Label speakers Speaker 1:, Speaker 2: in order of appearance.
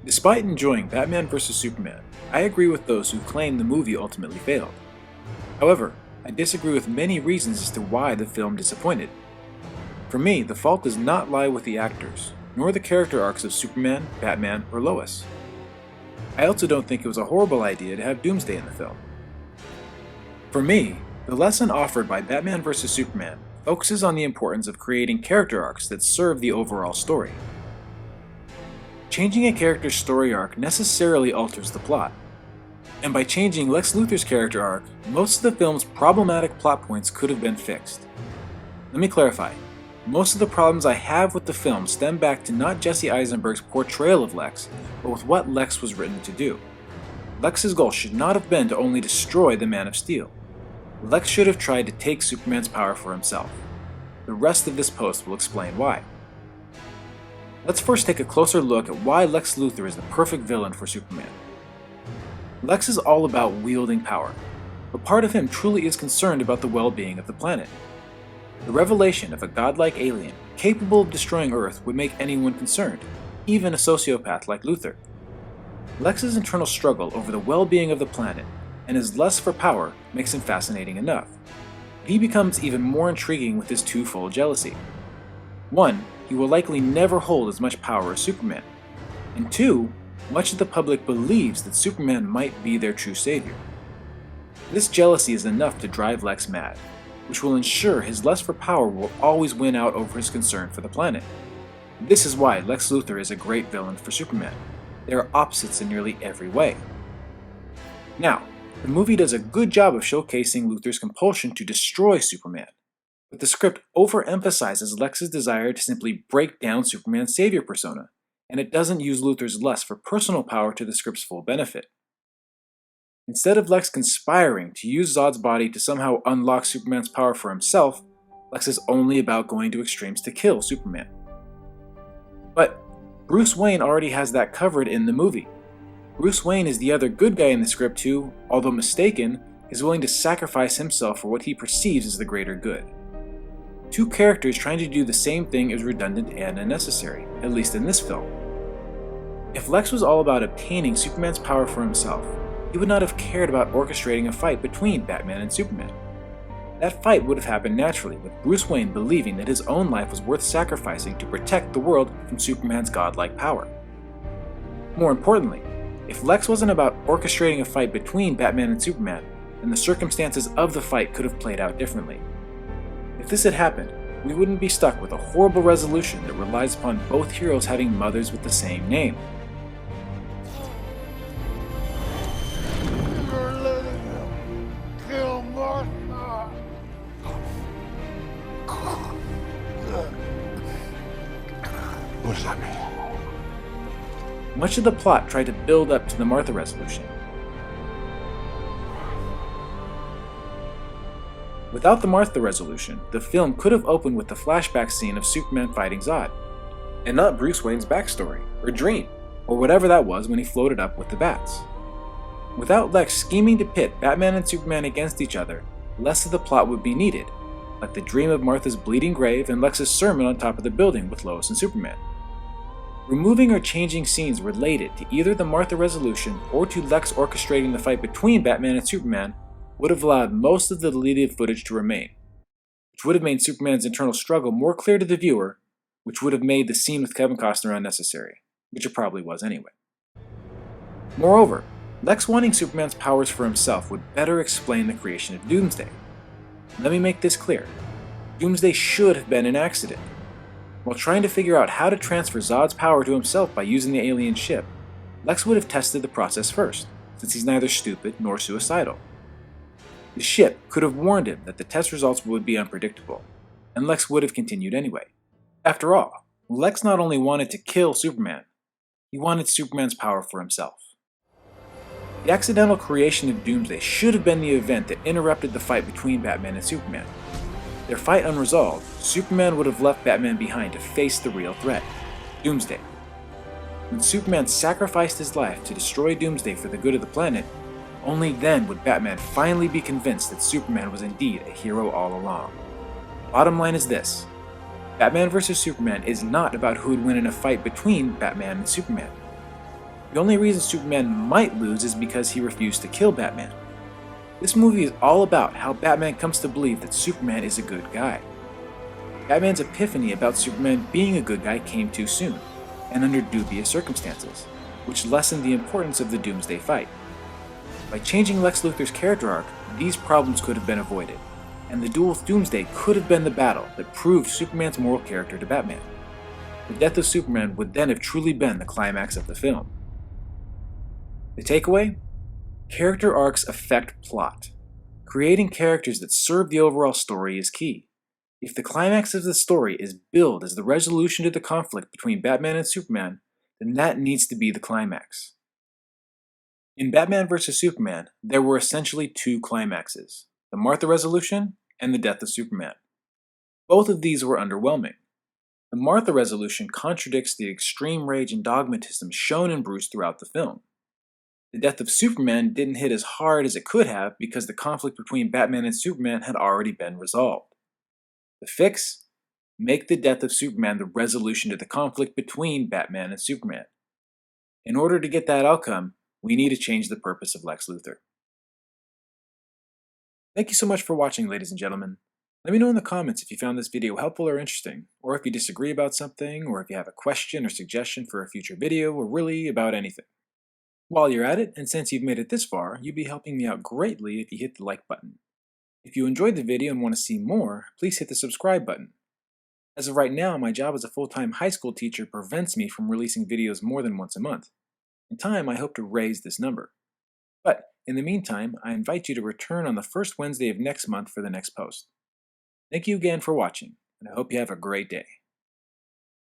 Speaker 1: Despite enjoying Batman vs. Superman, I agree with those who claim the movie ultimately failed. However, I disagree with many reasons as to why the film disappointed. For me, the fault does not lie with the actors, nor the character arcs of Superman, Batman, or Lois. I also don't think it was a horrible idea to have Doomsday in the film. For me, the lesson offered by Batman vs. Superman focuses on the importance of creating character arcs that serve the overall story. Changing a character's story arc necessarily alters the plot. And by changing Lex Luthor's character arc, most of the film's problematic plot points could have been fixed. Let me clarify. Most of the problems I have with the film stem back to not Jessie Eisenberg's portrayal of Lex, but with what Lex was written to do. Lex's goal should not have been to only destroy the Man of Steel. Lex should have tried to take Superman's power for himself. The rest of this post will explain why. Let's first take a closer look at why Lex Luthor is the perfect villain for Superman. Lex is all about wielding power, but part of him truly is concerned about the well-being of the planet. The revelation of a godlike alien capable of destroying Earth would make anyone concerned, even a sociopath like Luthor. Lex's internal struggle over the well-being of the planet and his lust for power makes him fascinating enough. But he becomes even more intriguing with his twofold jealousy. One, he will likely never hold as much power as Superman. And two, much of the public believes that Superman might be their true savior. This jealousy is enough to drive Lex mad, which will ensure his lust for power will always win out over his concern for the planet. This is why Lex Luthor is a great villain for Superman. They are opposites in nearly every way. Now, the movie does a good job of showcasing Luthor's compulsion to destroy Superman, but the script overemphasizes Lex's desire to simply break down Superman's savior persona, and it doesn't use Luthor's lust for personal power to the script's full benefit. Instead of Lex conspiring to use Zod's body to somehow unlock Superman's power for himself, Lex is only about going to extremes to kill Superman. But Bruce Wayne already has that covered in the movie. Bruce Wayne is the other good guy in the script who, although mistaken, is willing to sacrifice himself for what he perceives as the greater good. Two characters trying to do the same thing is redundant and unnecessary, at least in this film. If Lex was all about obtaining Superman's power for himself, he would not have cared about orchestrating a fight between Batman and Superman. That fight would have happened naturally, with Bruce Wayne believing that his own life was worth sacrificing to protect the world from Superman's godlike power. More importantly, if Lex wasn't about orchestrating a fight between Batman and Superman, then the circumstances of the fight could have played out differently. If this had happened, we wouldn't be stuck with a horrible resolution that relies upon both heroes having mothers with the same name.
Speaker 2: You're letting them kill Martha. What does that mean?
Speaker 1: Much of the plot tried to build up to the Martha resolution. Without the Martha resolution, the film could have opened with the flashback scene of Superman fighting Zod, and not Bruce Wayne's backstory, or dream, or whatever that was when he floated up with the bats. Without Lex scheming to pit Batman and Superman against each other, less of the plot would be needed, like the dream of Martha's bleeding grave and Lex's sermon on top of the building with Lois and Superman. Removing or changing scenes related to either the Martha resolution or to Lex orchestrating the fight between Batman and Superman would have allowed most of the deleted footage to remain, which would have made Superman's internal struggle more clear to the viewer, which would have made the scene with Kevin Costner unnecessary, which it probably was anyway. Moreover, Lex wanting Superman's powers for himself would better explain the creation of Doomsday. Let me make this clear. Doomsday should have been an accident. While trying to figure out how to transfer Zod's power to himself by using the alien ship, Lex would have tested the process first, since he's neither stupid nor suicidal. The ship could have warned him that the test results would be unpredictable, and Lex would have continued anyway. After all, Lex not only wanted to kill Superman, he wanted Superman's power for himself. The accidental creation of Doomsday should have been the event that interrupted the fight between Batman and Superman. Their fight unresolved, Superman would have left Batman behind to face the real threat, Doomsday. When Superman sacrificed his life to destroy Doomsday for the good of the planet, only then would Batman finally be convinced that Superman was indeed a hero all along. Bottom line is this: Batman vs. Superman is not about who would win in a fight between Batman and Superman. The only reason Superman might lose is because he refused to kill Batman. This movie is all about how Batman comes to believe that Superman is a good guy. Batman's epiphany about Superman being a good guy came too soon, and under dubious circumstances, which lessened the importance of the Doomsday fight. By changing Lex Luthor's character arc, these problems could have been avoided, and the duel with Doomsday could have been the battle that proved Superman's moral character to Batman. The death of Superman would then have truly been the climax of the film. The takeaway? Character arcs affect plot. Creating characters that serve the overall story is key. If the climax of the story is billed as the resolution to the conflict between Batman and Superman, then that needs to be the climax. In Batman vs. Superman, there were essentially two climaxes, the Martha resolution and the death of Superman. Both of these were underwhelming. The Martha resolution contradicts the extreme rage and dogmatism shown in Bruce throughout the film. The death of Superman didn't hit as hard as it could have because the conflict between Batman and Superman had already been resolved. The fix? Make the death of Superman the resolution to the conflict between Batman and Superman. In order to get that outcome, we need to change the purpose of Lex Luthor. Thank you so much for watching, ladies and gentlemen. Let me know in the comments if you found this video helpful or interesting, or if you disagree about something, or if you have a question or suggestion for a future video, or really about anything. While you're at it, and since you've made it this far, you'd be helping me out greatly if you hit the like button. If you enjoyed the video and want to see more, please hit the subscribe button. As of right now, my job as a full-time high school teacher prevents me from releasing videos more than once a month. In time, I hope to raise this number. But in the meantime, I invite you to return on the first Wednesday of next month for the next post. Thank you again for watching, and I hope you have a great day.